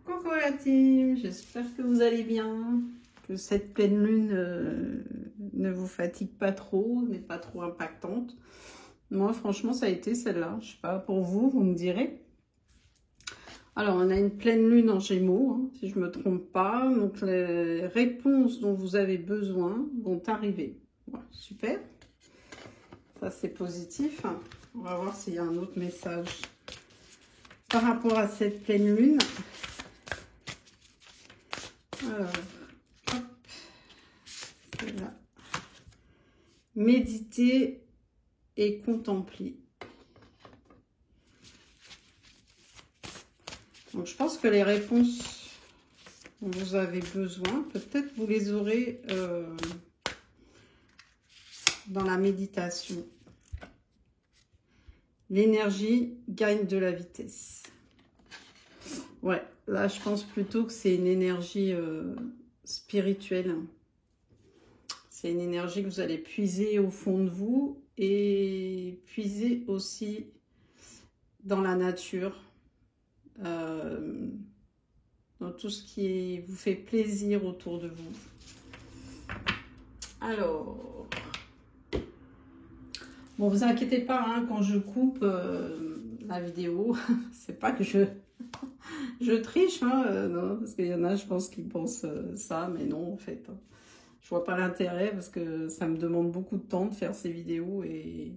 Coucou la team, j'espère que vous allez bien, que cette pleine lune ne vous fatigue pas trop, n'est pas trop impactante. Moi franchement ça a été celle-là, je sais pas pour vous, vous me direz. Alors on a une pleine lune en Gémeaux, hein, si je me trompe pas, donc les réponses dont vous avez besoin vont arriver. Voilà, super, ça c'est positif. On va voir s'il y a un autre message par rapport à cette pleine lune. Alors, hop, c'est là. Méditer et contempler. Donc, je pense que les réponses dont vous avez besoin, peut-être vous les aurez dans la méditation. L'énergie gagne de la vitesse. Ouais, là, je pense plutôt que c'est une énergie spirituelle. C'est une énergie que vous allez puiser au fond de vous et puiser aussi dans la nature, dans tout ce qui vous fait plaisir autour de vous. Alors, bon, vous inquiétez pas, hein, quand je coupe la vidéo, c'est pas que je triche, hein, non, parce qu'il y en a, je pense, qui pensent ça, mais non, en fait. Je vois pas l'intérêt parce que ça me demande beaucoup de temps de faire ces vidéos et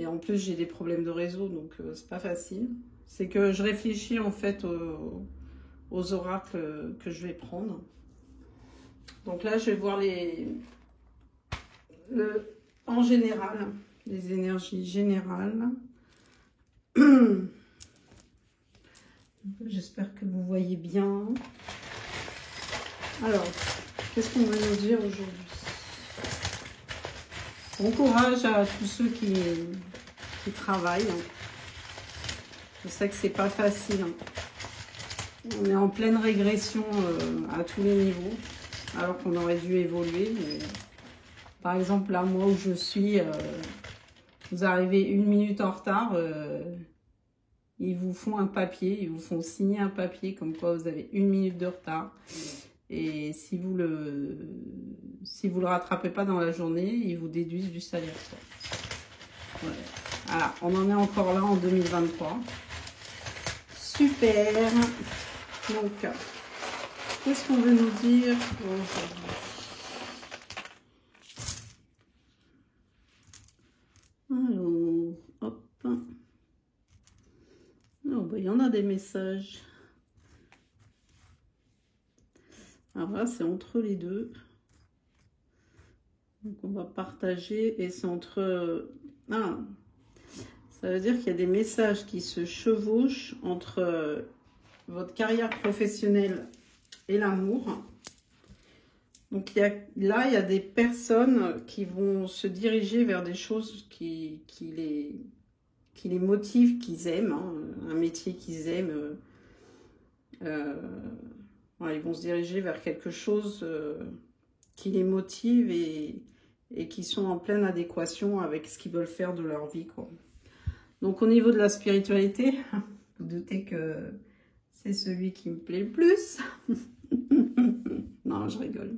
en plus, j'ai des problèmes de réseau, donc c'est pas facile. C'est que je réfléchis en fait aux oracles que je vais prendre. Donc là, je vais voir en général, les énergies générales. J'espère que vous voyez bien. Alors, qu'est-ce qu'on va nous dire aujourd'hui? Bon courage à tous ceux qui travaillent. Je sais que c'est pas facile. On est en pleine régression à tous les niveaux, alors qu'on aurait dû évoluer. Mais, par exemple, là, moi où je suis, vous arrivez 1 minute en retard, ils vous font un papier, ils vous font signer un papier comme quoi vous avez 1 minute de retard. Et si vous le rattrapez pas dans la journée, ils vous déduisent du salaire. Voilà, on en est encore là en 2023. Super. Donc, qu'est-ce qu'on veut nous dire aujourd'hui? Alors, hop. Oh, bah, il y en a des messages. Alors là, c'est entre les deux. Donc, on va partager et c'est entre... Ah, ça veut dire qu'il y a des messages qui se chevauchent entre votre carrière professionnelle et l'amour. Donc, là, il y a des personnes qui vont se diriger vers des choses qui les motivent, qu'ils aiment, hein, un métier qu'ils aiment. Voilà, ils vont se diriger vers quelque chose qui les motive et qui sont en pleine adéquation avec ce qu'ils veulent faire de leur vie, quoi. Donc au niveau de la spiritualité, vous doutez que c'est celui qui me plaît le plus. Non, je rigole.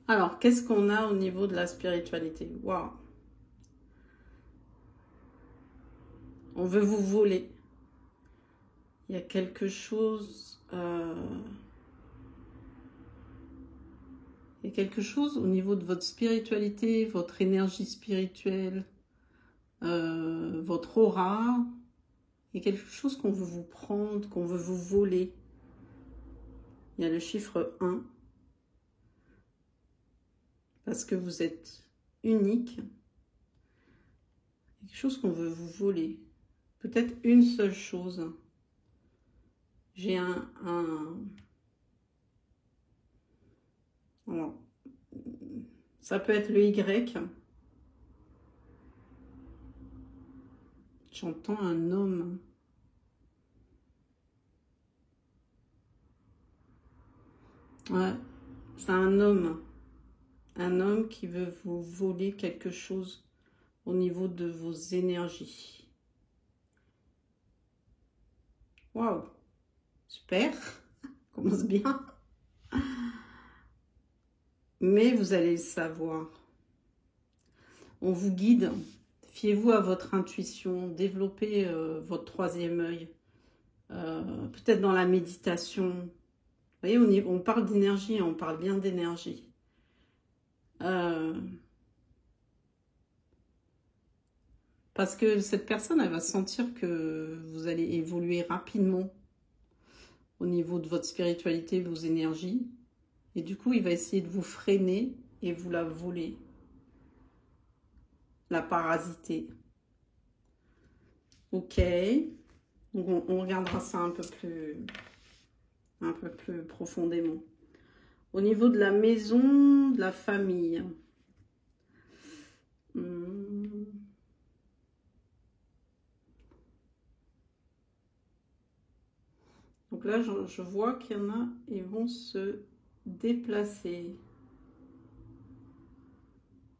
Alors, qu'est-ce qu'on a au niveau de la spiritualité? Waouh! On veut vous voler. Il y a quelque chose... Il y a quelque chose au niveau de votre spiritualité, votre énergie spirituelle, votre aura. Il y a quelque chose qu'on veut vous prendre, qu'on veut vous voler. Il y a le chiffre 1. Parce que vous êtes unique. Il y a quelque chose qu'on veut vous voler. Peut-être une seule chose. J'ai alors, ça peut être le Y. J'entends un homme. Ouais, c'est un homme. Un homme qui veut vous voler quelque chose au niveau de vos énergies. Waouh, super, commence bien. Mais vous allez le savoir. On vous guide. Fiez-vous à votre intuition. Développez votre troisième œil. Peut-être dans la méditation. Vous voyez, on parle d'énergie, on parle bien d'énergie. Parce que cette personne, elle va sentir que vous allez évoluer rapidement au niveau de votre spiritualité, vos énergies. Et du coup, il va essayer de vous freiner et vous la voler. La parasiter. Ok. Donc on regardera ça un peu plus profondément. Au niveau de la maison, de la famille. Donc là, je vois qu'il y en a, ils vont se déplacer.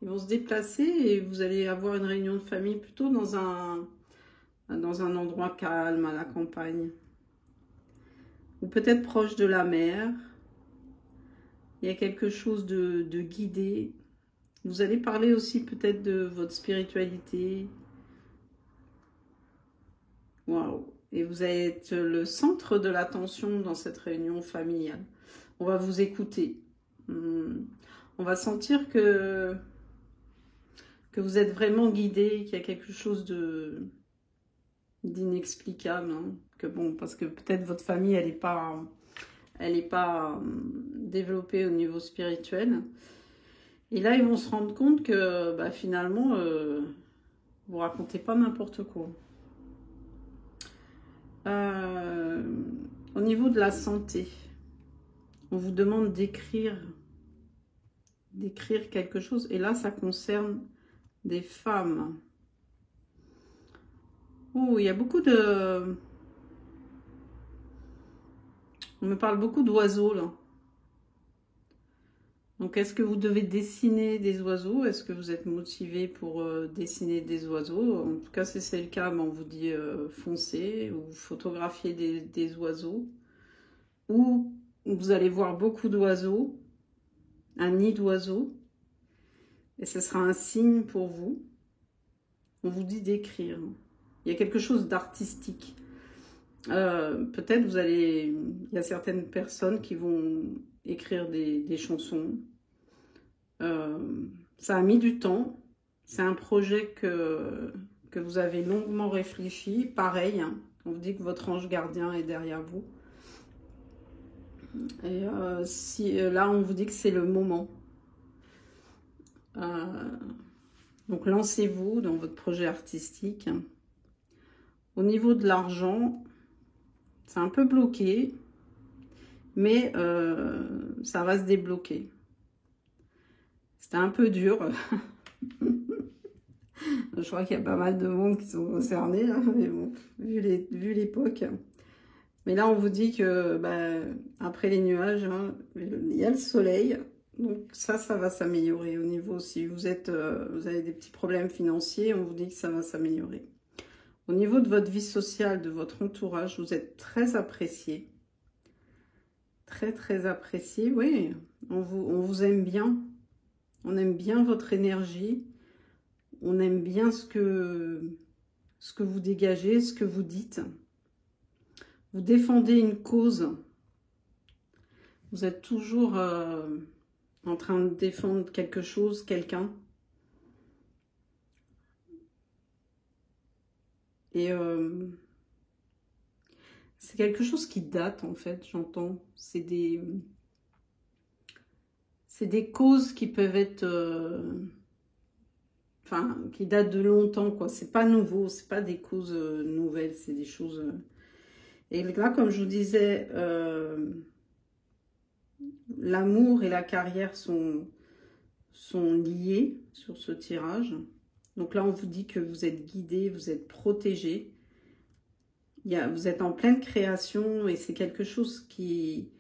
Ils vont se déplacer et vous allez avoir une réunion de famille plutôt dans un endroit calme, à la campagne. Ou peut-être proche de la mer. Il y a quelque chose de guidé. Vous allez parler aussi peut-être de votre spiritualité. Waouh! Et vous allez être le centre de l'attention dans cette réunion familiale. On va vous écouter. On va sentir que vous êtes vraiment guidé, qu'il y a quelque chose d'inexplicable. Hein. Que bon, parce que peut-être votre famille, elle n'est pas développée au niveau spirituel. Et là, ils vont se rendre compte que bah, finalement, vous racontez pas n'importe quoi. Au niveau de la santé, on vous demande d'écrire quelque chose. Et là, ça concerne des femmes. Oh, il y a beaucoup de... On me parle beaucoup d'oiseaux, là. Donc, est-ce que vous devez dessiner des oiseaux? Est-ce que vous êtes motivé pour dessiner des oiseaux? En tout cas, si c'est le cas, on vous dit foncez ou photographiez des oiseaux. Ou vous allez voir beaucoup d'oiseaux, un nid d'oiseaux. Et ce sera un signe pour vous. On vous dit d'écrire. Il y a quelque chose d'artistique. Peut-être il y a certaines personnes qui vont écrire des chansons. Ça a mis du temps. C'est un projet que vous avez longuement réfléchi. Pareil, hein, on vous dit que votre ange gardien est derrière vous. Et là, on vous dit que c'est le moment. Donc, lancez-vous dans votre projet artistique. Au niveau de l'argent, c'est un peu bloqué, mais ça va se débloquer. C'était un peu dur. Je crois qu'il y a pas mal de monde qui sont concernés, hein, mais bon, vu l'époque. Mais là, on vous dit que après les nuages, hein, il y a le soleil. Donc ça va s'améliorer au niveau, si vous avez des petits problèmes financiers, on vous dit que ça va s'améliorer. Au niveau de votre vie sociale, de votre entourage, vous êtes très apprécié. Très, très apprécié, oui. On vous aime bien. On aime bien votre énergie. On aime bien ce que vous dégagez, ce que vous dites. Vous défendez une cause. Vous êtes toujours en train de défendre quelque chose, quelqu'un. Et c'est quelque chose qui date, en fait, j'entends. C'est des causes qui peuvent être... qui datent de longtemps, quoi. C'est pas nouveau, c'est pas des causes nouvelles, c'est des choses... Et là, comme je vous disais, l'amour et la carrière sont liés sur ce tirage. Donc là, on vous dit que vous êtes guidé, vous êtes protégé. Vous êtes en pleine création et c'est quelque chose qui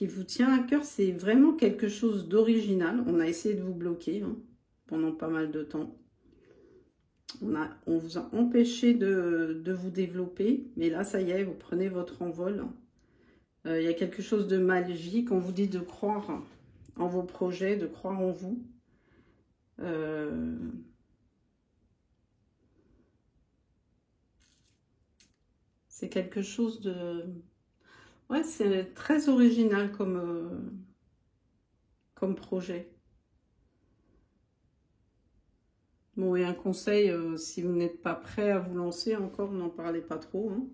vous tient à cœur. C'est vraiment quelque chose d'original. On a essayé de vous bloquer pendant pas mal de temps. On vous a empêché de vous développer, mais là, ça y est, vous prenez votre envol. Il y a quelque chose de magique. On vous dit de croire en vos projets, de croire en vous. C'est quelque chose de... Ouais, c'est très original comme projet. Bon, et un conseil, si vous n'êtes pas prêt à vous lancer encore, n'en parlez pas trop. Hein.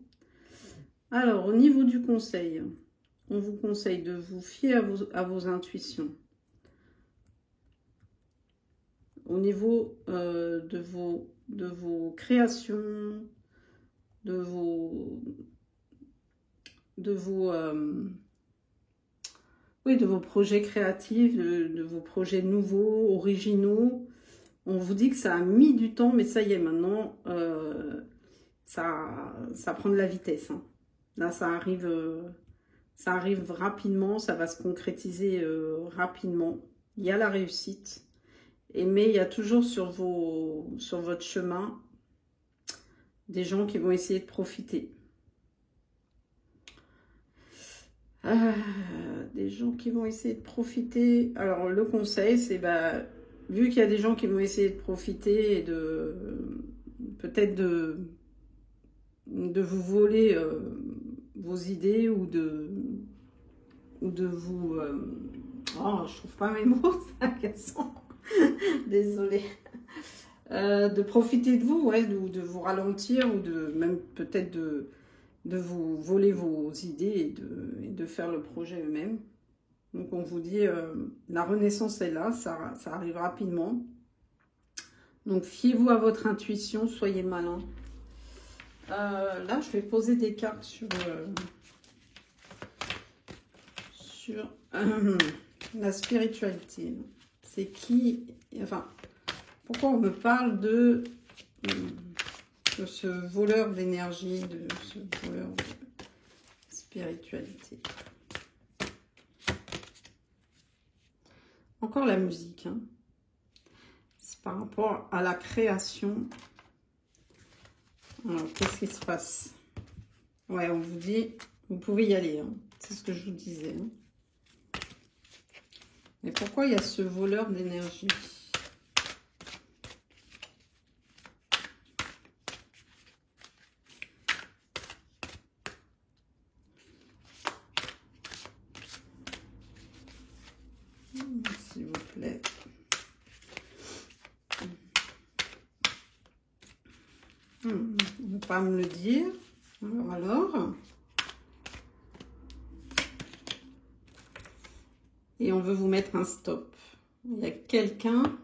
Alors, au niveau du conseil, on vous conseille de vous fier à vos intuitions. Au niveau de vos créations, de vos projets créatifs, de vos projets nouveaux, originaux. On vous dit que ça a mis du temps, mais ça y est, maintenant, ça prend de la vitesse. Hein. Là, ça arrive rapidement, ça va se concrétiser rapidement. Il y a la réussite. Mais il y a toujours sur votre chemin des gens qui vont essayer de profiter. Des gens qui vont essayer de profiter. Alors, le conseil, c'est... vu qu'il y a des gens qui vont essayer de profiter et peut-être de vous voler vos idées ou de vous... oh, je trouve pas mes mots, c'est agaçant. Désolée. De profiter de vous, ouais, ou de vous ralentir, ou de même peut-être de vous voler vos idées et de faire le projet eux-mêmes. Donc on vous dit, la renaissance est là, ça arrive rapidement. Donc fiez-vous à votre intuition, soyez malin. Là, je vais poser des cartes sur la spiritualité. C'est qui, enfin, pourquoi on me parle de ce voleur d'énergie, de ce voleur de spiritualité. Encore la musique, hein. C'est par rapport à la création. Alors, qu'est-ce qui se passe? Ouais, on vous dit, vous pouvez y aller, hein. C'est ce que je vous disais. Hein. Mais pourquoi il y a ce voleur d'énergie? S'il vous plaît. On ne va pas me le dire. Alors. Et on veut vous mettre un stop. Il y a quelqu'un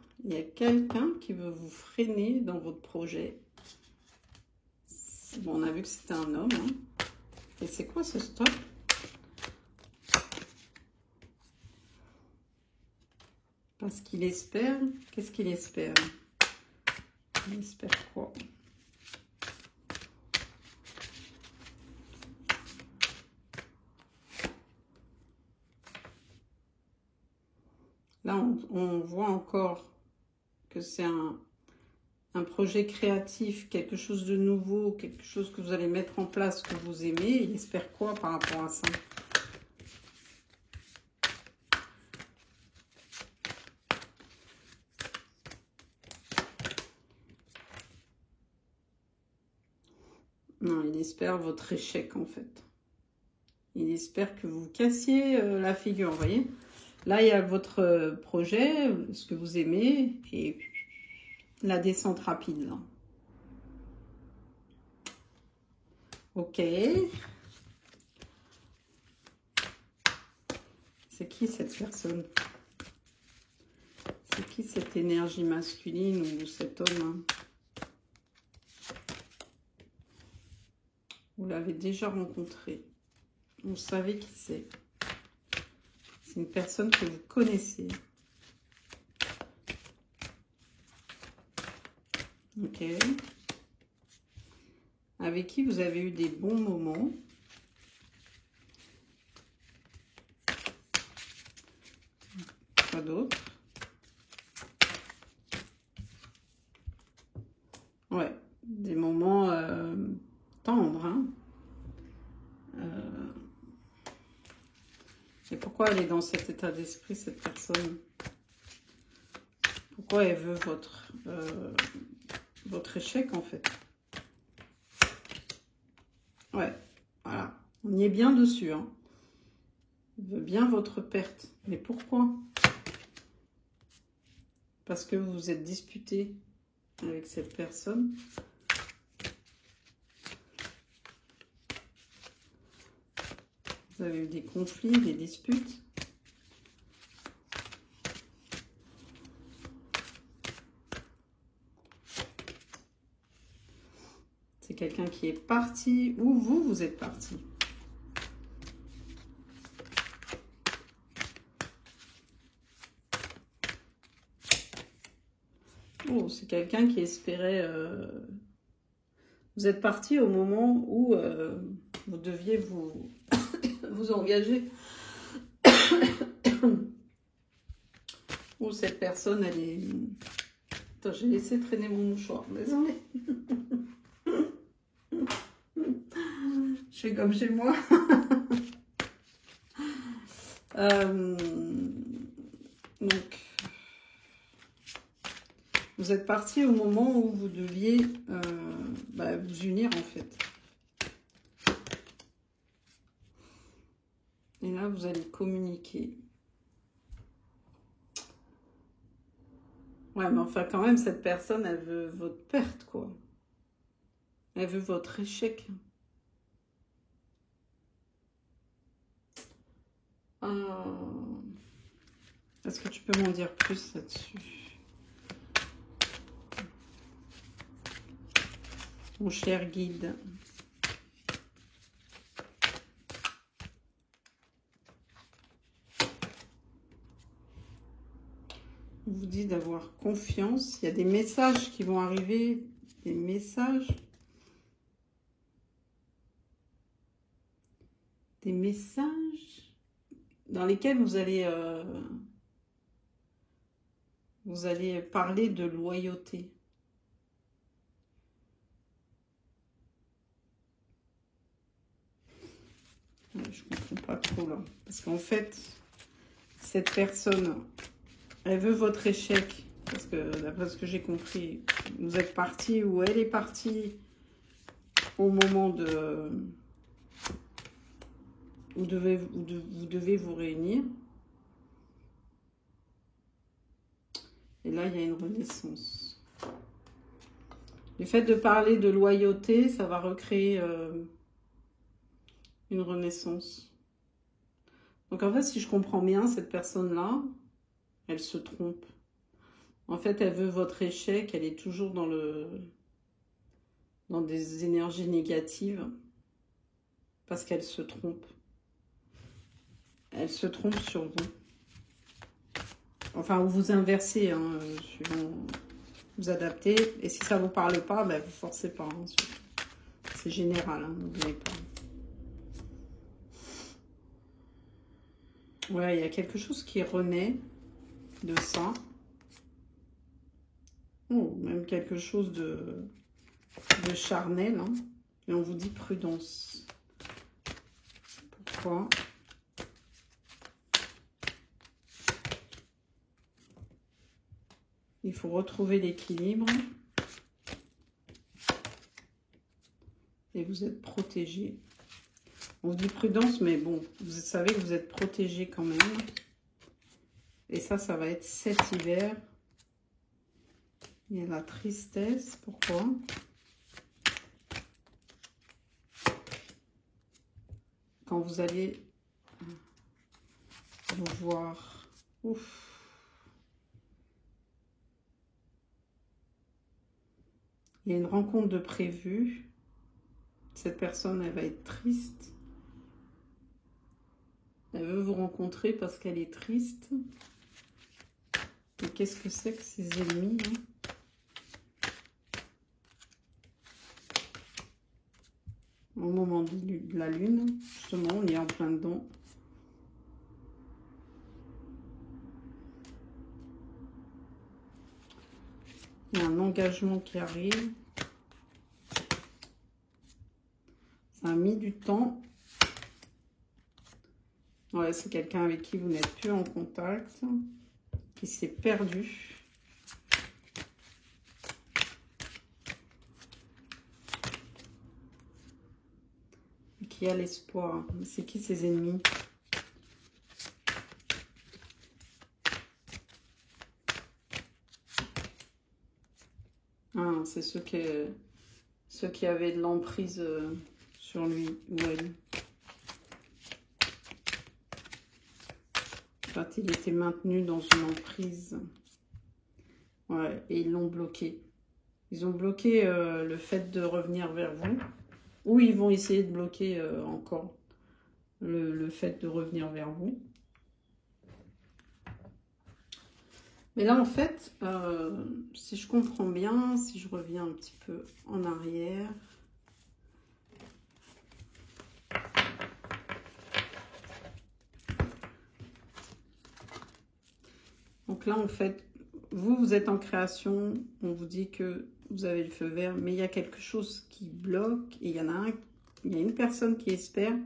qui veut vous freiner dans votre projet. Bon, on a vu que c'était un homme. Hein. Et c'est quoi ce stop? Parce qu'il espère. Qu'est-ce qu'il espère? Il espère quoi? Là, on voit encore que c'est un projet créatif, quelque chose de nouveau, quelque chose que vous allez mettre en place, que vous aimez. Il espère quoi par rapport à ça? Non, il espère votre échec, en fait. Il espère que vous cassiez la figure, vous voyez? Là, il y a votre projet, ce que vous aimez, et la descente rapide, là. Ok. C'est qui cette personne? C'est qui cette énergie masculine ou cet homme? Hein? Vous l'avez déjà rencontré. Vous savez qui c'est. C'est une personne que vous connaissez. Ok. Avec qui vous avez eu des bons moments. Quoi d'autre? Ouais, des moments tendres. Hein. Et pourquoi elle est dans cet état d'esprit, cette personne? Pourquoi elle veut votre échec, en fait? Ouais, voilà. On y est bien dessus. Hein. Elle veut bien votre perte. Mais pourquoi? Parce que vous vous êtes disputé avec cette personne. Vous avez eu des conflits, des disputes. C'est quelqu'un qui est parti ou vous êtes parti. Oh, c'est quelqu'un qui espérait... Vous êtes parti au moment où vous deviez vous, vous engager. Où cette personne, elle est... Attends, j'ai laissé traîner mon mouchoir, désolé. Je fais comme chez moi. Donc, vous êtes parti au moment où vous deviez vous unir, en fait. Et là, vous allez communiquer. Ouais, mais enfin, quand même, cette personne, elle veut votre perte, quoi. Elle veut votre échec. Est-ce que tu peux m'en dire plus là-dessus? Mon cher guide. On vous dit d'avoir confiance. Il y a des messages qui vont arriver. Des messages. Des messages dans lesquels vous allez parler de loyauté. Je comprends pas trop là. Parce qu'en fait, cette personne, elle veut votre échec. Parce que d'après ce que j'ai compris, vous êtes parti ou elle est partie au moment de... vous devez vous réunir. Et là, il y a une renaissance. Le fait de parler de loyauté, ça va recréer une renaissance. Donc en fait, si je comprends bien, cette personne-là, elle se trompe. En fait, elle veut votre échec, elle est toujours dans des énergies négatives parce qu'elle se trompe. Elle se trompe sur vous. Enfin, vous inversez, hein, suivant, vous adaptez. Et si ça ne vous parle pas, ben, vous forcez pas. Hein, c'est général, hein, n'oubliez pas. Ouais, il y a quelque chose qui renaît de ça. Oh, même quelque chose de charnel. Hein. Et on vous dit prudence. Pourquoi ? Il faut retrouver l'équilibre. Et vous êtes protégé. On vous dit prudence, mais bon, vous savez que vous êtes protégé quand même. Et ça va être cet hiver. Il y a la tristesse. Pourquoi ? Quand vous allez vous voir. Ouf. Il y a une rencontre de prévue. Cette personne, elle va être triste. Elle veut vous rencontrer parce qu'elle est triste. Et qu'est-ce que c'est que ces ennemis, hein? Au moment de la lune, justement, on est en plein dedans. Il y a un engagement qui arrive. Ça a mis du temps. Ouais, c'est quelqu'un avec qui vous n'êtes plus en contact, qui s'est perdu. Et qui a l'espoir. C'est qui ses ennemis? Ah, c'est ceux qui avaient de l'emprise sur lui ou elle. En fait, il était maintenu dans une emprise. Ouais, et ils l'ont bloqué. Ils ont bloqué le fait de revenir vers vous. Ou ils vont essayer de bloquer encore le fait de revenir vers vous. Mais là, en fait, si je comprends bien, si je reviens un petit peu en arrière... Donc là, en fait, vous êtes en création, on vous dit que vous avez le feu vert, mais il y a quelque chose qui bloque, et il y a une personne qui espère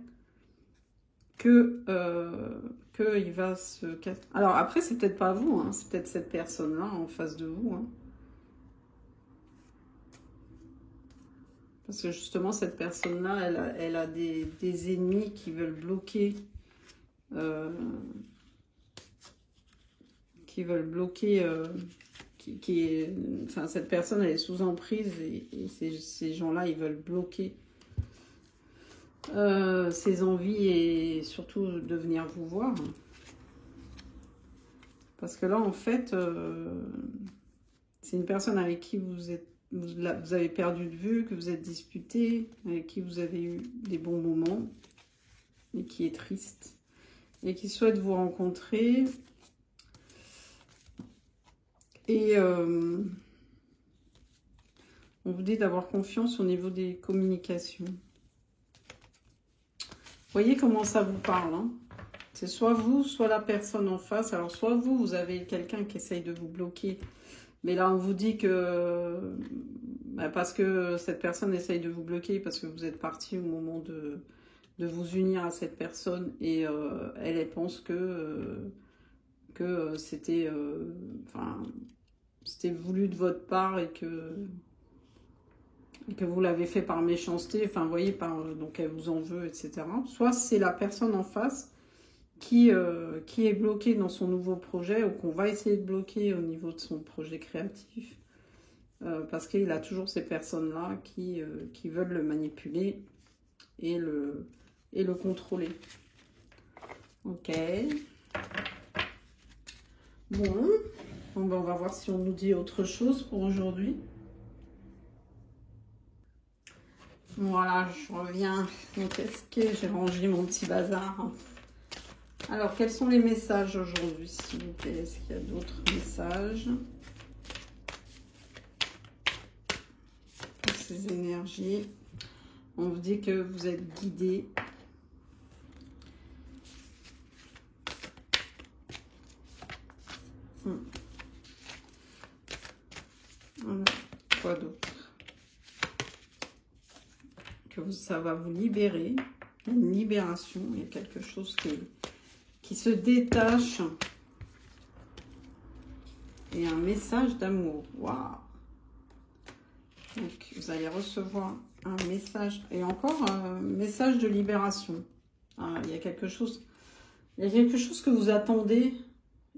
que il va se casser. Alors après, c'est peut-être pas vous, hein, c'est peut-être cette personne-là en face de vous. Hein. Parce que justement, cette personne-là, elle a des ennemis qui veulent bloquer... enfin, cette personne elle est sous emprise et ces gens-là ils veulent bloquer ses envies et surtout de venir vous voir, parce que là en fait c'est une personne avec qui vous avez perdu de vue, que vous êtes disputé, avec qui vous avez eu des bons moments et qui est triste et qui souhaite vous rencontrer. Et on vous dit d'avoir confiance au niveau des communications. Vous voyez comment ça vous parle, hein? C'est soit vous, soit la personne en face. Alors, soit vous, vous avez quelqu'un qui essaye de vous bloquer. Mais là, on vous dit que... parce que cette personne essaye de vous bloquer, parce que vous êtes parti au moment de vous unir à cette personne. Et elle pense que c'était... c'était voulu de votre part et que vous l'avez fait par méchanceté, enfin, vous voyez, donc elle vous en veut, etc. Soit c'est la personne en face qui est bloquée dans son nouveau projet ou qu'on va essayer de bloquer au niveau de son projet créatif. Parce qu'il a toujours ces personnes-là qui veulent le manipuler et le contrôler. Ok. Bon, ben on va voir si on nous dit autre chose pour aujourd'hui. Voilà, je reviens. Donc, est-ce que j'ai rangé mon petit bazar? Alors, quels sont les messages aujourd'hui, s'il vous plaît? Est-ce qu'il y a d'autres messages pour ces énergies? On vous dit que vous êtes guidé. Quoi d'autre? Que ça va vous libérer. Une libération. Il y a quelque chose qui se détache. Et un message d'amour. Waouh! Donc, vous allez recevoir un message. Et encore un message de libération. Ah, il y a quelque chose. Il y a quelque chose que vous attendez.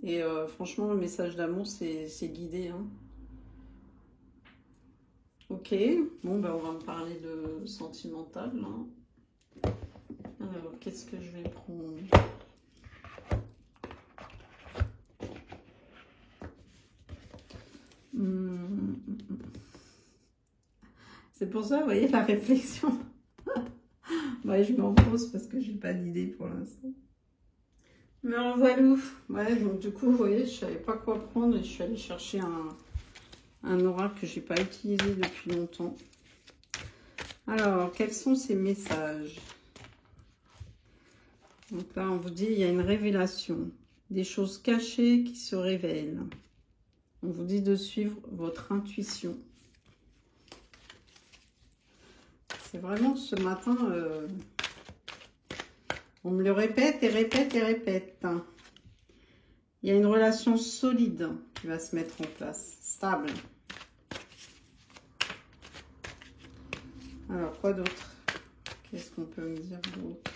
Et franchement, le message d'amour, c'est guidé. Hein. Ok. Bon, ben, on va me parler de sentimental. Là. Alors, qu'est-ce que je vais prendre? C'est pour ça, vous voyez, la réflexion. Ouais, je m'en pose parce que j'ai pas d'idée pour l'instant. Mais en voilà. Ouais, donc du coup, vous voyez, je savais pas quoi prendre et je suis allée chercher un oracle que j'ai pas utilisé depuis longtemps. Alors, quels sont ces messages? Donc là, on vous dit, il y a une révélation. Des choses cachées qui se révèlent. On vous dit de suivre votre intuition. C'est vraiment ce matin, on me le répète et répète et répète. Il y a une relation solide qui va se mettre en place, stable. Alors, quoi d'autre? Qu'est-ce qu'on peut me dire d'autre?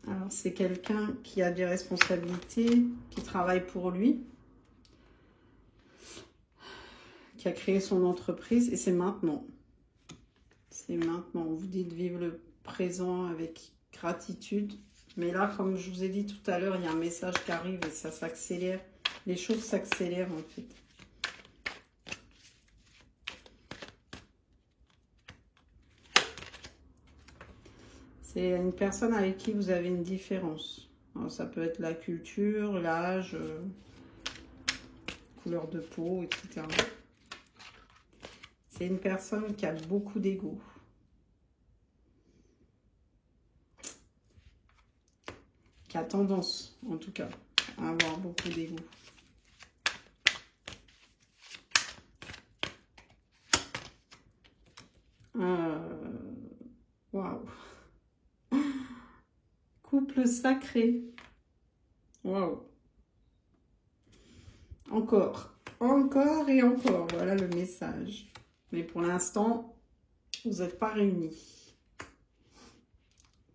Alors, c'est quelqu'un qui a des responsabilités, qui travaille pour lui, qui a créé son entreprise, et c'est maintenant. C'est maintenant. On vous dit de vivre le présent avec gratitude. Mais là, comme je vous ai dit tout à l'heure, il y a un message qui arrive et ça s'accélère. Les choses s'accélèrent en fait. C'est une personne avec qui vous avez une différence. Alors, ça peut être la culture, l'âge, couleur de peau, etc. C'est une personne qui a beaucoup d'ego. Qui a tendance, en tout cas, à avoir beaucoup d'ego. Waouh. Couple sacré. Waouh. Encore. Encore et encore. Voilà le message. Mais pour l'instant, vous n'êtes pas réunis.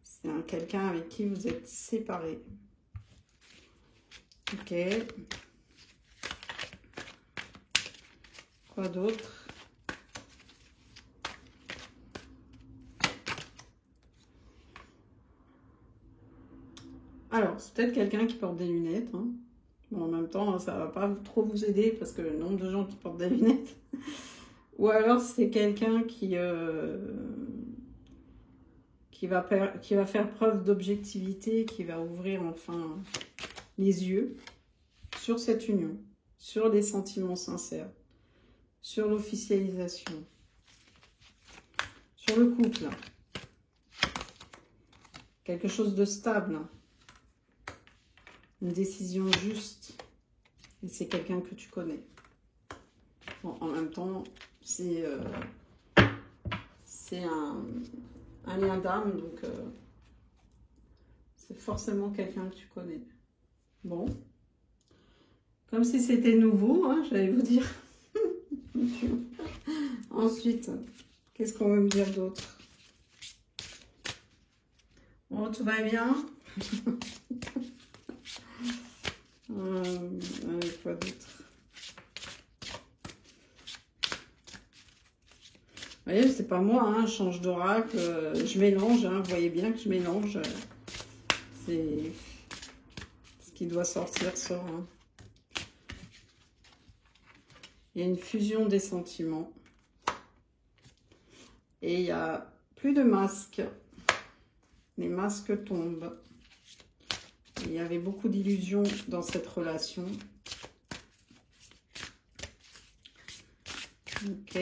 C'est quelqu'un avec qui vous êtes séparés. Ok. Quoi d'autre? Alors, c'est peut-être quelqu'un qui porte des lunettes. Hein. Bon, en même temps, ça ne va pas trop vous aider parce que le nombre de gens qui portent des lunettes. Ou alors, c'est quelqu'un qui va faire preuve d'objectivité, qui va ouvrir enfin les yeux sur cette union, sur les sentiments sincères, sur l'officialisation, sur le couple. Quelque chose de stable, une décision juste, et c'est quelqu'un que tu connais. Bon, en même temps, c'est un lien d'âme, donc c'est forcément quelqu'un que tu connais. Bon, comme si c'était nouveau, hein, j'allais vous dire. Ensuite, qu'est-ce qu'on veut me dire d'autre? Bon, tout va bien. Quoi d'autre? Vous voyez, c'est pas moi, hein, je change d'oracle, je mélange, hein, vous voyez bien que je mélange. C'est ce qui doit sortir, sort. Hein. Il y a une fusion des sentiments. Et il n'y a plus de masques. Les masques tombent. Il y avait beaucoup d'illusions dans cette relation. Ok.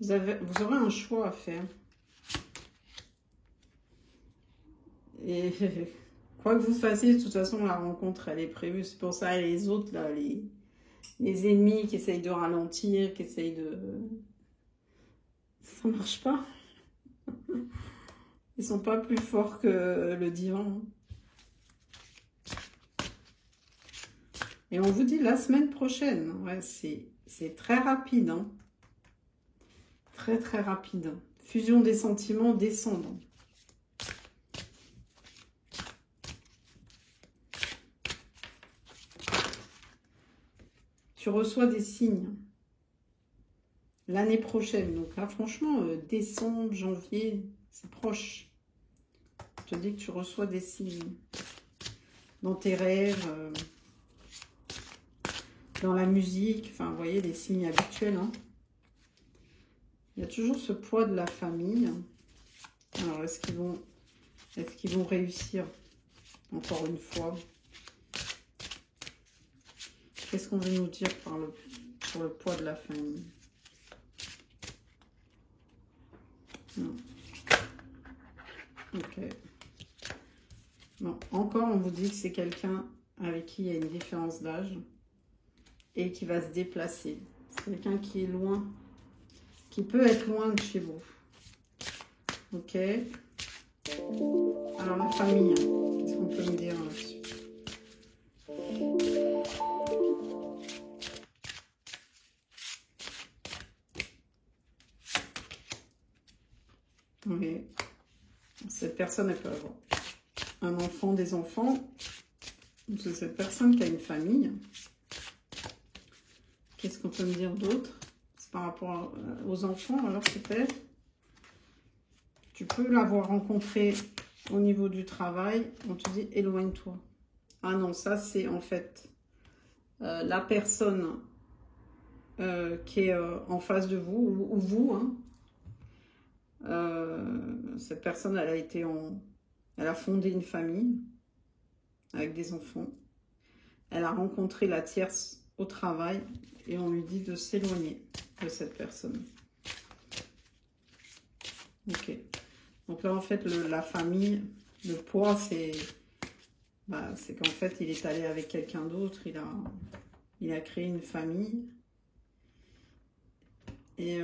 Vous aurez un choix à faire. Et quoi que vous fassiez, de toute façon, la rencontre, elle est prévue. C'est pour ça, les autres, là, les ennemis qui essayent de ralentir, qui essayent de... Ça marche pas. Ils sont pas plus forts que le divin. Et on vous dit la semaine prochaine. Ouais, c'est très rapide. Hein. Très, très rapide. Fusion des sentiments descendants. Tu reçois des signes. L'année prochaine. Donc là, franchement, décembre, janvier, c'est proche. Je te dis que tu reçois des signes. Dans tes rêves, dans la musique. Enfin, vous voyez, les signes habituels. Hein. Il y a toujours ce poids de la famille. Alors, est-ce qu'ils vont réussir? Encore une fois. Qu'est-ce qu'on veut nous dire pour le poids de la famille? Non. Ok. Bon, encore, on vous dit que c'est quelqu'un avec qui il y a une différence d'âge et qui va se déplacer. C'est quelqu'un qui est loin, qui peut être loin de chez vous. Ok. Alors la famille, qu'est-ce qu'on peut me dire là-dessus? Oui. Cette personne, elle peut avoir un enfant, des enfants. C'est cette personne qui a une famille. Qu'est-ce qu'on peut me dire d'autre? C'est par rapport aux enfants, alors peut-être. Tu peux l'avoir rencontré au niveau du travail. On te dit éloigne-toi. Ah non, ça c'est en fait la personne qui est en face de vous, ou vous. Hein. Cette personne, elle a fondé une famille avec des enfants. Elle a rencontré la tierce au travail et on lui dit de s'éloigner de cette personne. Ok. Donc là, en fait, la famille, le poids, c'est qu'en fait, il est allé avec quelqu'un d'autre. Il a créé une famille. Et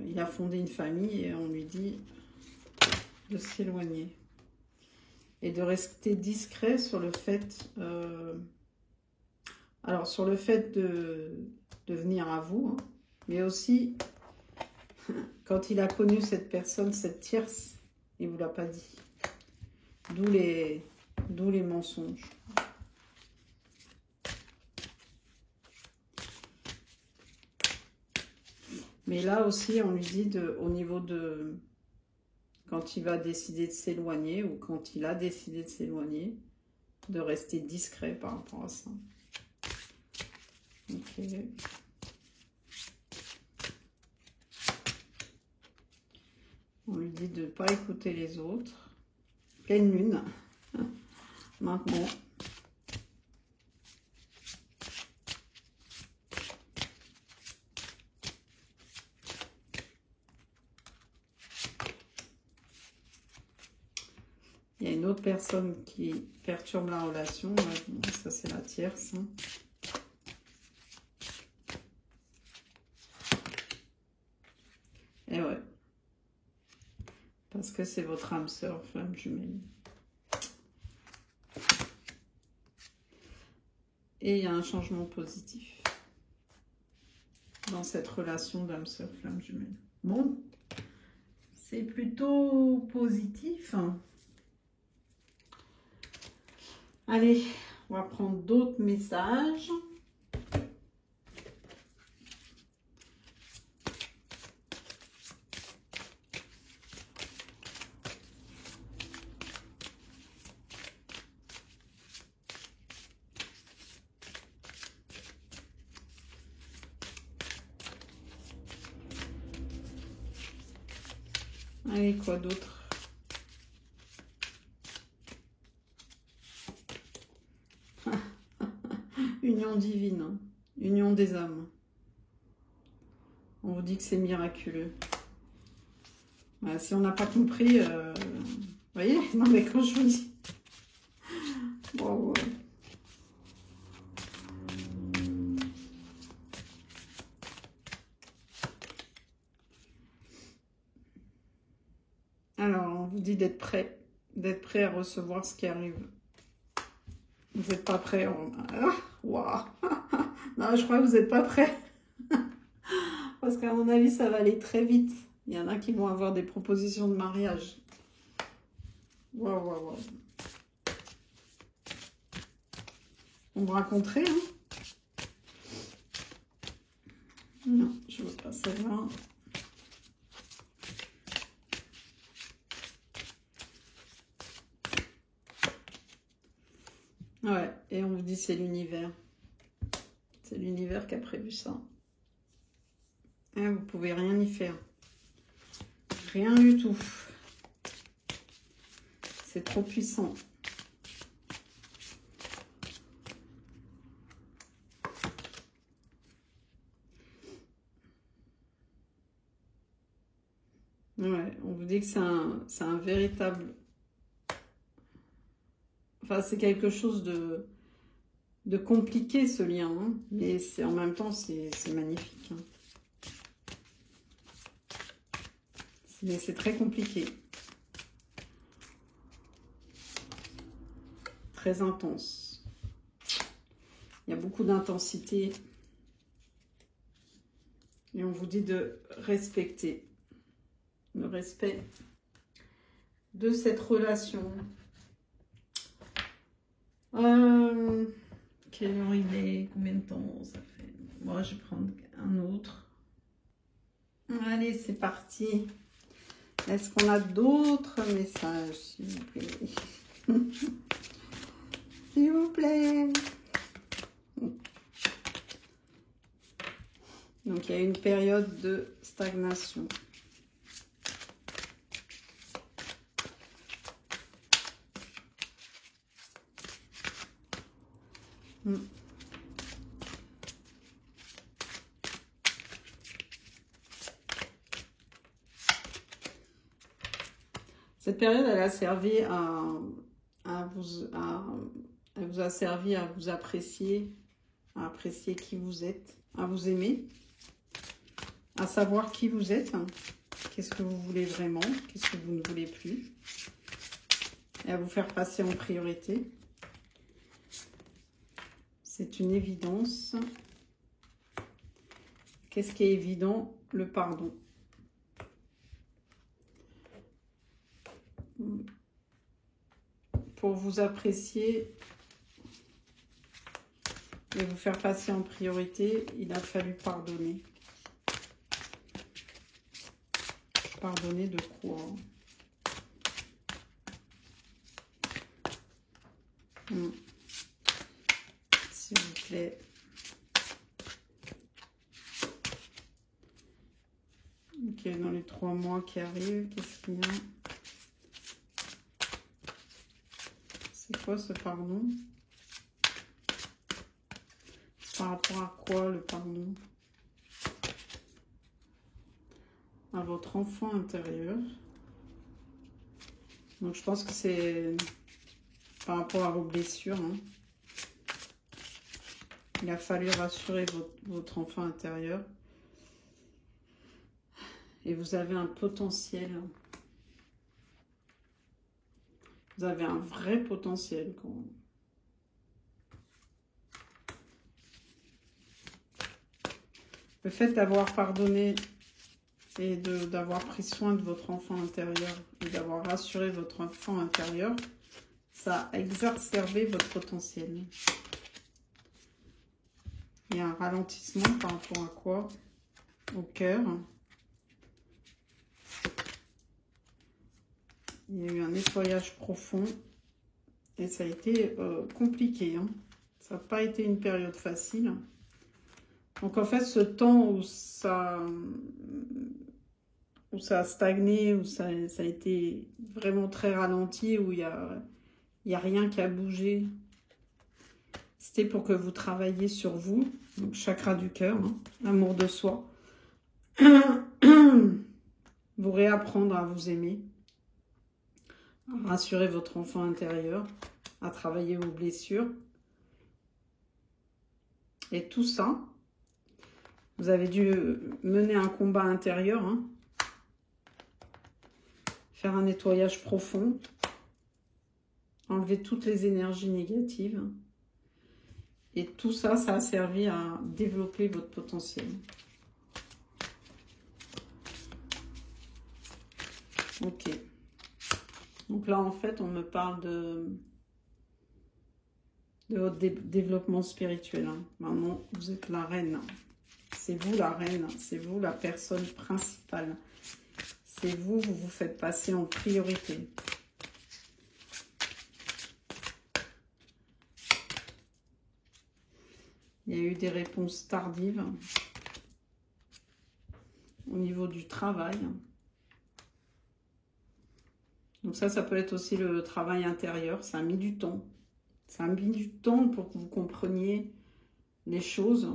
il a fondé une famille et on lui dit de s'éloigner. Et de rester discret sur le fait... alors, sur le fait de venir à vous, hein, mais aussi, quand il a connu cette personne, cette tierce, il ne vous l'a pas dit. D'où les mensonges. Mais là aussi, on lui dit, au niveau de... Quand il va décider de s'éloigner, ou quand il a décidé de s'éloigner, de rester discret par rapport à ça. Ok. On lui dit de ne pas écouter les autres. Pleine lune. Maintenant. Il y a une autre personne qui perturbe la relation. Ça, c'est la tierce. Hein. Et ouais. Parce que c'est votre âme sœur, flamme jumelle. Et il y a un changement positif dans cette relation d'âme sœur, flamme jumelle. Bon, c'est plutôt positif. Allez, on va prendre d'autres messages. Allez, quoi d'autre? Union divine, hein. Union des âmes. On vous dit que c'est miraculeux. Voilà, si on n'a pas compris, vous voyez, non mais quand je vous dis... Wow. Alors, on vous dit d'être prêt à recevoir ce qui arrive. Vous n'êtes pas prêt. Ah, wow. Non, je crois que vous n'êtes pas prêt. Parce qu'à mon avis, ça va aller très vite. Il y en a qui vont avoir des propositions de mariage. Waouh, waouh, waouh. On me raconterait, hein? Non, je ne veux pas savoir. Ouais, et on vous dit c'est l'univers. C'est l'univers qui a prévu ça. Et vous pouvez rien y faire. Rien du tout. C'est trop puissant. Ouais, on vous dit que c'est un véritable... Enfin, c'est quelque chose de de compliquer ce lien, hein, mais en même temps, c'est magnifique. Hein. Mais c'est très compliqué. Très intense. Il y a beaucoup d'intensité. Et on vous dit de respecter. Le respect de cette relation. Quelle heure il est? Combien de temps ça fait? Moi, je vais prendre un autre. Allez, c'est parti. Est-ce qu'on a d'autres messages, s'il vous plaît? S'il vous plaît. Donc, il y a une période de stagnation. Cette période, elle a servi elle vous a servi à vous apprécier, à apprécier qui vous êtes, à vous aimer, à savoir qui vous êtes, qu'est-ce que vous voulez vraiment, qu'est-ce que vous ne voulez plus, et à vous faire passer en priorité. C'est une évidence. Qu'est-ce qui est évident? Le pardon. Pour vous apprécier et vous faire passer en priorité, il a fallu pardonner. Pardonner de quoi? S'il vous plaît. Ok, dans les 3 mois qui arrivent, qu'est-ce qu'il y a? C'est quoi ce pardon? Par rapport à quoi le pardon? À votre enfant intérieur. Donc je pense que c'est par rapport à vos blessures. Hein. Il a fallu rassurer votre enfant intérieur. Et vous avez un potentiel. Vous avez un vrai potentiel. Le fait d'avoir pardonné et d'avoir pris soin de votre enfant intérieur et d'avoir rassuré votre enfant intérieur, ça a exacerbé votre potentiel. Il y a un ralentissement par rapport à quoi? Au cœur. Il y a eu un nettoyage profond et ça a été compliqué. Hein. Ça n'a pas été une période facile. Donc en fait, ce temps où ça a stagné, où ça a été vraiment très ralenti, où il y a rien qui a bougé, c'était pour que vous travailliez sur vous, donc chakra du cœur, hein, l'amour de soi, vous réapprendre à vous aimer, à rassurer votre enfant intérieur, à travailler vos blessures. Et tout ça, vous avez dû mener un combat intérieur, hein, faire un nettoyage profond, enlever toutes les énergies négatives. Et tout ça, ça a servi à développer votre potentiel. Ok. Donc là, en fait, on me parle de votre développement spirituel. Hein. Maintenant, vous êtes la reine. C'est vous la reine. C'est vous la personne principale. C'est vous vous faites passer en priorité. Il y a eu des réponses tardives au niveau du travail. Donc ça peut être aussi le travail intérieur. Ça a mis du temps. Ça a mis du temps pour que vous compreniez les choses,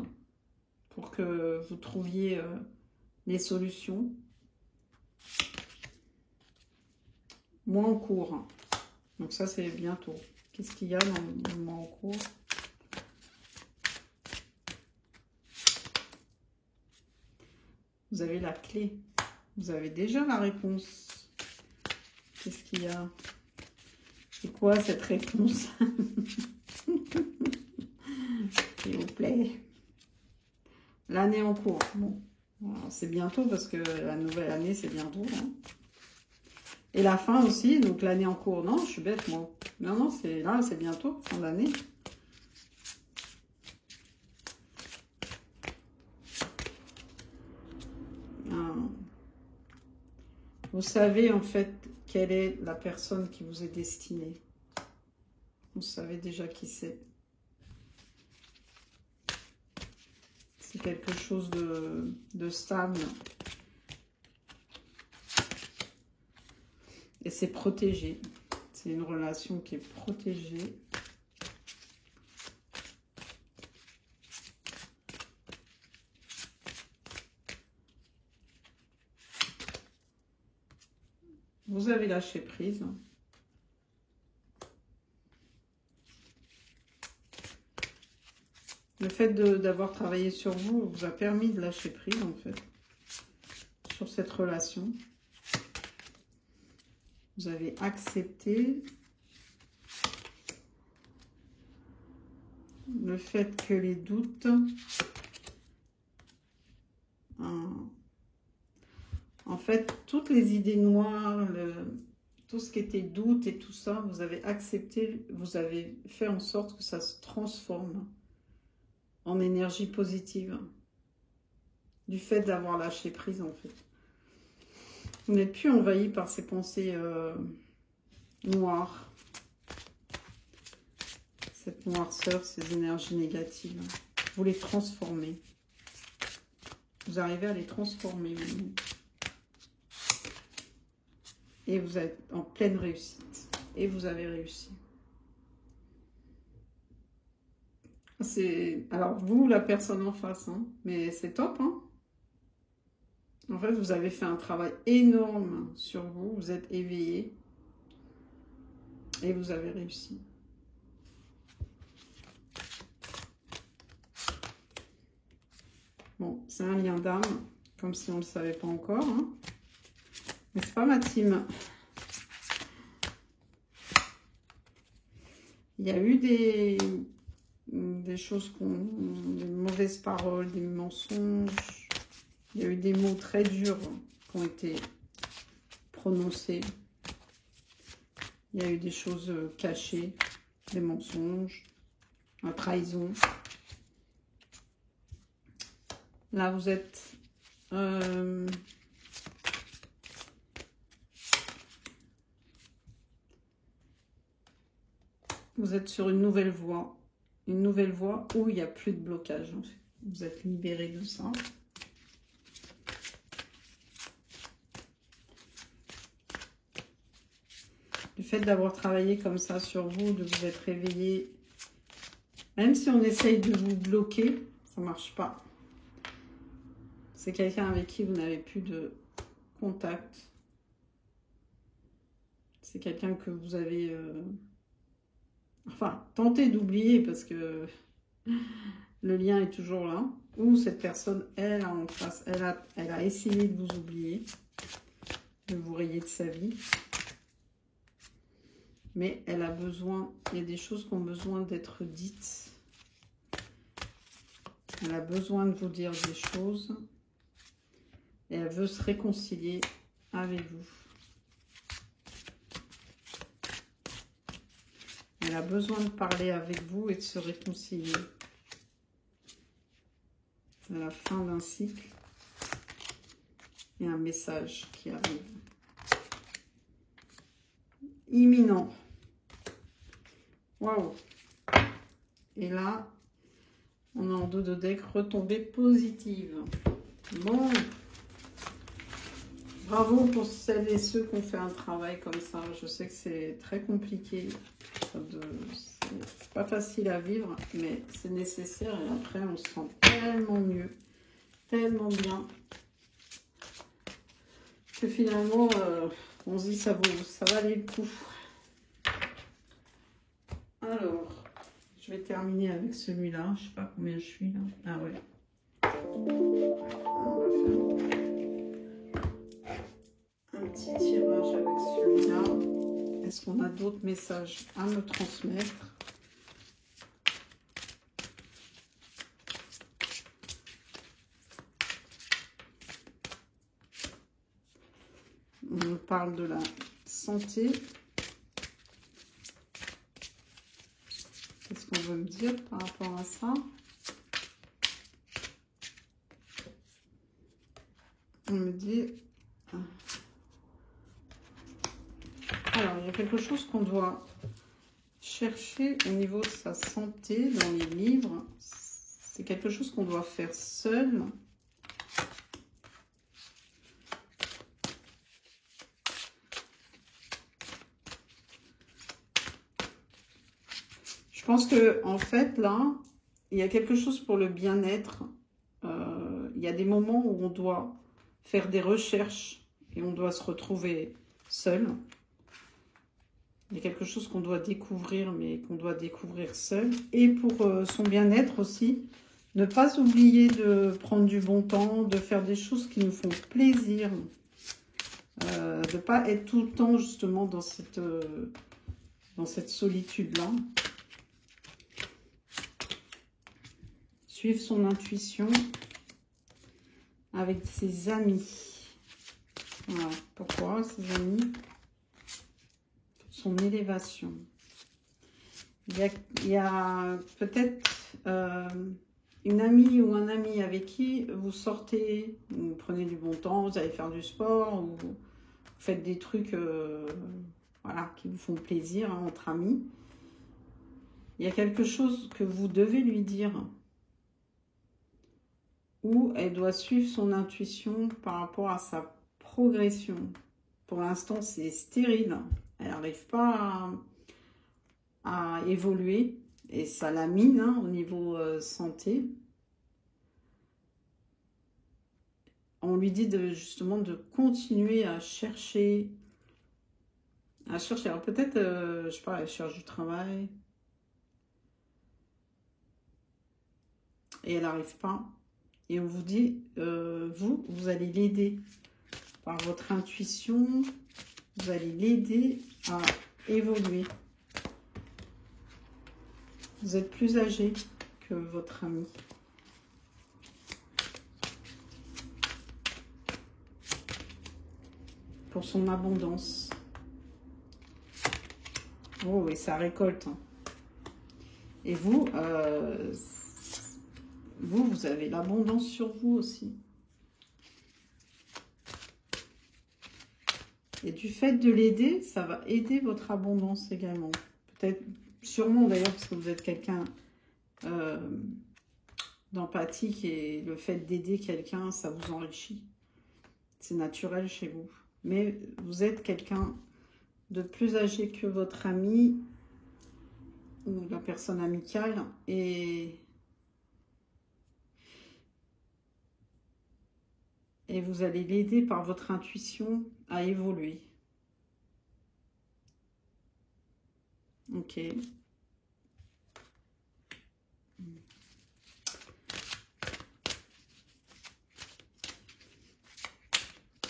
pour que vous trouviez les solutions. Mois en cours. Donc ça, c'est bientôt. Qu'est-ce qu'il y a dans le mois en cours? Vous avez la clé. Vous avez déjà la réponse. Qu'est-ce qu'il y a? C'est quoi cette réponse? S'il vous plaît. L'année en cours. Bon, c'est bientôt parce que la nouvelle année, c'est bientôt. Hein. Et la fin aussi, donc l'année en cours. Non, je suis bête, moi. Non, non, c'est là, c'est bientôt, fin d'année. Vous savez en fait quelle est la personne qui vous est destinée. Vous savez déjà qui c'est. C'est quelque chose de stable. Et c'est protégé. C'est une relation qui est protégée. Vous avez lâché prise. Le fait d'avoir travaillé sur vous vous a permis de lâcher prise, en fait, sur cette relation. Vous avez accepté le fait que les doutes... En fait, toutes les idées noires, tout ce qui était doute et tout ça, vous avez accepté, vous avez fait en sorte que ça se transforme en énergie positive. Du fait d'avoir lâché prise, en fait. Vous n'êtes plus envahi par ces pensées noires. Cette noirceur, ces énergies négatives. Vous les transformez. Vous arrivez à les transformer maintenant. Et vous êtes en pleine réussite. Et vous avez réussi. C'est alors vous, la personne en face, hein, mais c'est top. Hein. En fait, vous avez fait un travail énorme sur vous. Vous êtes éveillé. Et vous avez réussi. Bon, c'est un lien d'âme, comme si on ne le savait pas encore. Hein. Mais c'est pas ma team. Il y a eu des choses, des mauvaises paroles, des mensonges. Il y a eu des mots très durs qui ont été prononcés. Il y a eu des choses cachées, des mensonges, la trahison. Là, vous êtes... vous êtes sur une nouvelle voie où il n'y a plus de blocage. En fait. Vous êtes libéré de ça. Le fait d'avoir travaillé comme ça sur vous, de vous être réveillé, même si on essaye de vous bloquer, ça ne marche pas. C'est quelqu'un avec qui vous n'avez plus de contact. C'est quelqu'un que vous avez... Enfin, tentez d'oublier parce que le lien est toujours là. Ou cette personne, elle, en face, elle a essayé de vous oublier, de vous rayer de sa vie. Mais elle a besoin, il y a des choses qui ont besoin d'être dites. Elle a besoin de vous dire des choses. Et elle veut se réconcilier avec vous. Elle a besoin de parler avec vous et de se réconcilier. C'est la fin d'un cycle. Il y a un message qui arrive. Imminent. Waouh. Et là, on est en dos de deck, retombée positive. Bon. Bravo pour celles et ceux qui ont fait un travail comme ça. Je sais que c'est très compliqué. C'est pas facile à vivre, mais c'est nécessaire. Et après, on se sent tellement mieux, tellement bien, que finalement, on se dit ça valait le coup. Alors, je vais terminer avec celui-là. Je sais pas combien je suis là. Ah ouais. On va faire... d'autres messages à me transmettre? On me parle de la santé. Qu'est-ce qu'on veut me dire par rapport à ça? On me dit... Alors, il y a quelque chose qu'on doit chercher au niveau de sa santé dans les livres. C'est quelque chose qu'on doit faire seul. Je pense que en fait, là, il y a quelque chose pour le bien-être. Il y a des moments où on doit faire des recherches et on doit se retrouver seul. Il y a quelque chose qu'on doit découvrir, mais qu'on doit découvrir seul. Et pour son bien-être aussi, ne pas oublier de prendre du bon temps, de faire des choses qui nous font plaisir. De ne pas être tout le temps justement dans cette solitude-là. Suivre son intuition avec ses amis. Voilà. Pourquoi ses amis? Son élévation. Il y a peut-être une amie ou un ami avec qui vous sortez, vous prenez du bon temps, vous allez faire du sport, ou vous faites des trucs voilà, qui vous font plaisir hein, entre amis. Il y a quelque chose que vous devez lui dire, où elle doit suivre son intuition par rapport à sa progression. Pour l'instant, c'est stérile. Elle n'arrive pas à évoluer et ça la mine hein, au niveau santé. On lui dit justement de continuer à chercher. Alors peut-être, je sais pas, elle cherche du travail. Et elle n'arrive pas. Et on vous dit, vous allez l'aider par votre intuition. Vous allez l'aider à évoluer. Vous êtes plus âgé que votre ami. Pour son abondance. Oh, et ça récolte. Hein. Et vous, vous avez l'abondance sur vous aussi. Et du fait de l'aider, ça va aider votre abondance également. Peut-être, sûrement d'ailleurs, parce que vous êtes quelqu'un d'empathique et le fait d'aider quelqu'un, ça vous enrichit. C'est naturel chez vous. Mais vous êtes quelqu'un de plus âgé que votre ami ou la personne amicale et vous allez l'aider par votre intuition à évoluer. Ok. Il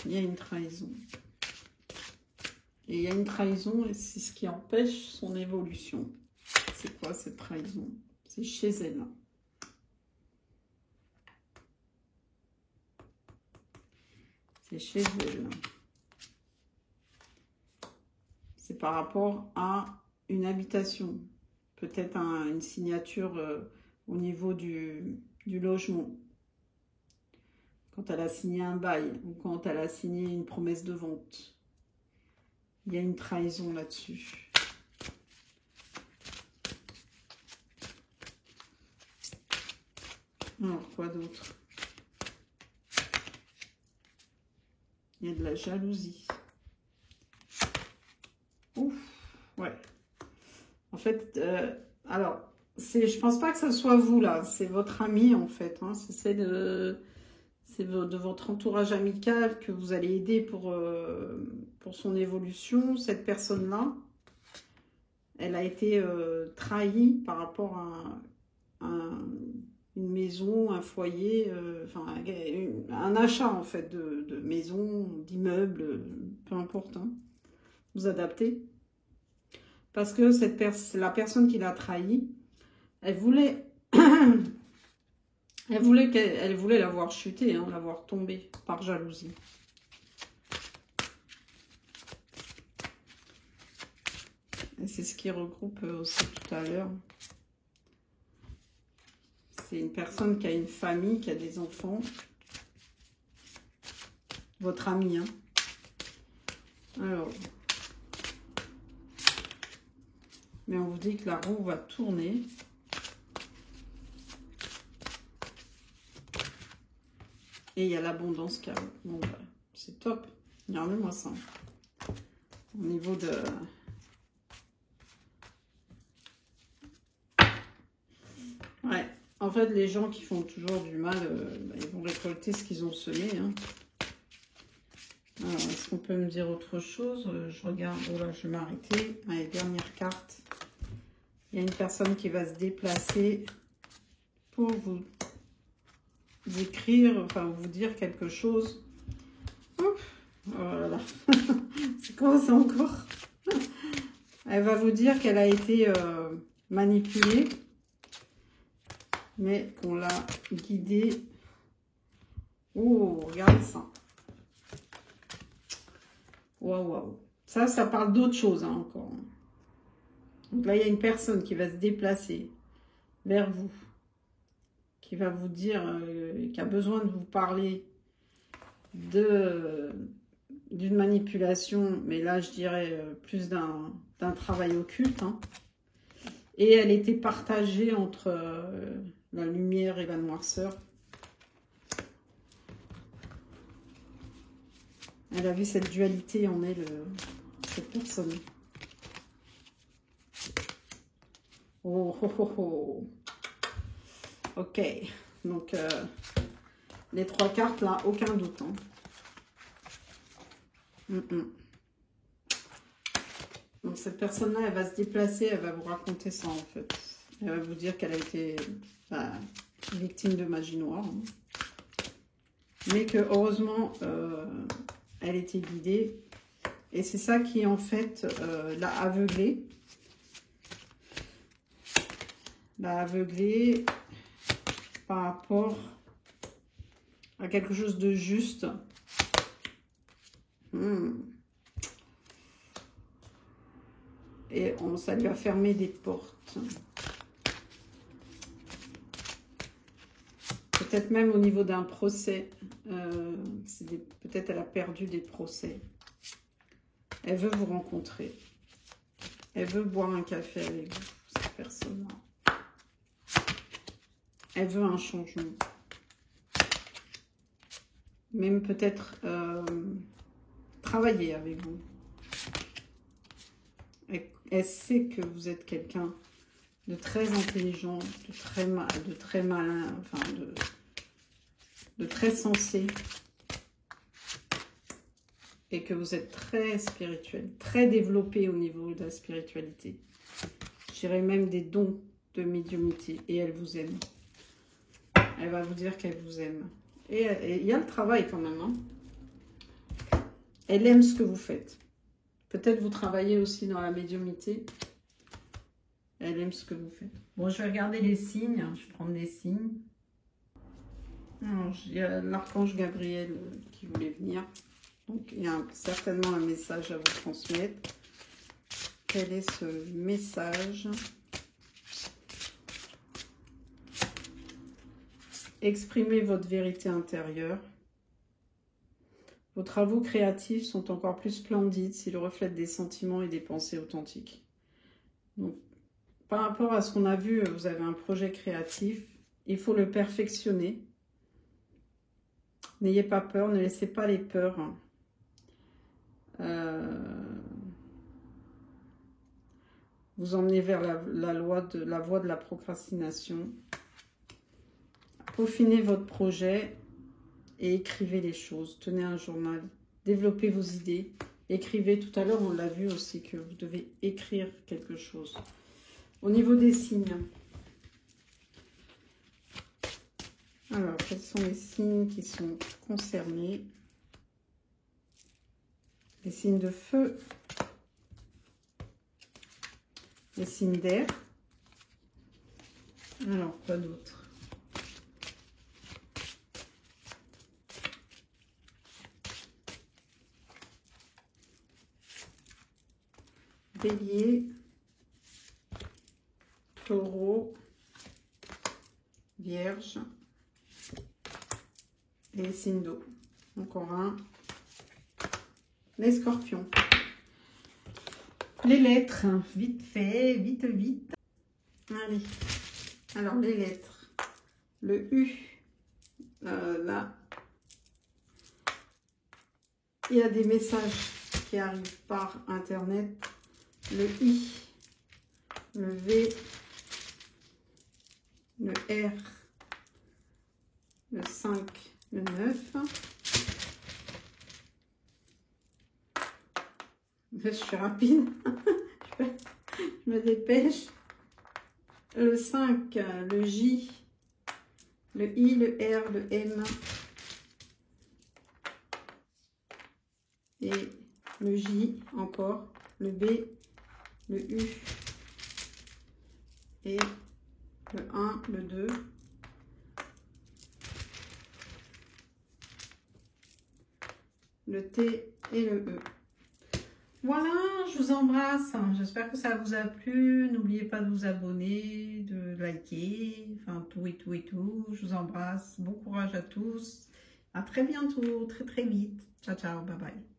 y a une trahison. Et il y a une trahison et c'est ce qui empêche son évolution. C'est quoi cette trahison? C'est chez elle. C'est chez elle. C'est par rapport à une habitation. Peut-être une signature au niveau du logement. Quand elle a signé un bail ou quand elle a signé une promesse de vente. Il y a une trahison là-dessus. Alors, quoi d'autre? Il y a de la jalousie. Ouf, ouais. En fait, alors, je pense pas que ce soit vous, là. C'est votre ami, en fait. Hein. C'est de votre entourage amical que vous allez aider pour son évolution. Cette personne-là, elle a été trahie par rapport à une maison, un foyer, enfin, un achat, en fait, de maison, d'immeuble, peu importe. Hein. Vous adaptez. Parce que la personne qui l'a trahi, elle voulait, elle voulait l'avoir chuté, hein, l'avoir tombé par jalousie. Et c'est ce qui regroupe aussi tout à l'heure. C'est une personne qui a une famille, qui a des enfants. Votre ami, hein. Alors, mais on vous dit que la roue va tourner. Et il y a l'abondance qui arrive. Bon, bah, c'est top. Regardez-moi ça. Au niveau de... Ouais. En fait, les gens qui font toujours du mal, bah, ils vont récolter ce qu'ils ont semé. Hein. Alors, est-ce qu'on peut me dire autre chose? Je regarde. Oh là, je vais m'arrêter. Allez, dernière carte. Il y a une personne qui va se déplacer pour vous écrire, enfin vous dire quelque chose. Ouf, voilà. C'est quoi ça encore? Elle va vous dire qu'elle a été manipulée, mais qu'on l'a guidée. Oh, regardez ça. Waouh, waouh. Ça parle d'autre chose hein, encore. Donc là, il y a une personne qui va se déplacer vers vous, qui va vous dire, qui a besoin de vous parler d'une manipulation, mais là, je dirais plus d'un travail occulte. Hein. Et elle était partagée entre la lumière et la noirceur. Elle avait cette dualité en elle, cette personne. Oh, oh, oh, oh. Ok, donc les 3 cartes là, aucun doute. Hein. Donc cette personne-là, elle va se déplacer, elle va vous raconter ça en fait. Elle va vous dire qu'elle a été victime de magie noire. Hein. Mais que heureusement, elle était guidée. Et c'est ça qui en fait l'a aveuglée. L'a aveuglée par rapport à quelque chose de juste. Et ça lui a fermé des portes. Peut-être même au niveau d'un procès. Peut-être elle a perdu des procès. Elle veut vous rencontrer. Elle veut boire un café avec vous, cette personne-là. Elle veut un changement. Même peut-être travailler avec vous. Elle sait que vous êtes quelqu'un de très intelligent, de très malin, enfin de très sensé. Et que vous êtes très spirituel, très développé au niveau de la spiritualité. Je dirais même des dons de médiumnité. Et elle vous aime. Elle va vous dire qu'elle vous aime. Et il y a le travail quand même. Hein. Elle aime ce que vous faites. Peut-être vous travaillez aussi dans la médiumnité. Elle aime ce que vous faites. Bon, je vais regarder les signes. Je vais prendre des signes. Il y a l'archange Gabriel qui voulait venir. Donc, il y a certainement un message à vous transmettre. Quel est ce message? Exprimez votre vérité intérieure. Vos travaux créatifs sont encore plus splendides s'ils reflètent des sentiments et des pensées authentiques. Donc, par rapport à ce qu'on a vu, vous avez un projet créatif. Il faut le perfectionner. N'ayez pas peur, ne laissez pas les peurs vous emmener vers la voie de la procrastination. Peaufinez votre projet et écrivez les choses. Tenez un journal. Développez vos idées. Écrivez. Tout à l'heure, on l'a vu aussi que vous devez écrire quelque chose. Au niveau des signes. Alors, quels sont les signes qui sont concernés? Les signes de feu. les signes d'air. Alors, quoi d'autre? Bélier, Taureau, Vierge et les signes d'eau. Encore un. Les Scorpions. Les lettres, vite fait, vite, vite. Allez, alors les lettres. Le U, là, il y a des messages qui arrivent par Internet. Le I, le V, le R, le 5, le 9. Je suis rapide, je me dépêche. Le 5, le J, le I, le R, le M et le J encore, le B, le U et le 1, le 2. Le T et le E. Voilà, je vous embrasse. J'espère que ça vous a plu. N'oubliez pas de vous abonner, de liker, enfin tout et tout et tout. Je vous embrasse. Bon courage à tous. À très bientôt, très très vite. Ciao, ciao, bye bye.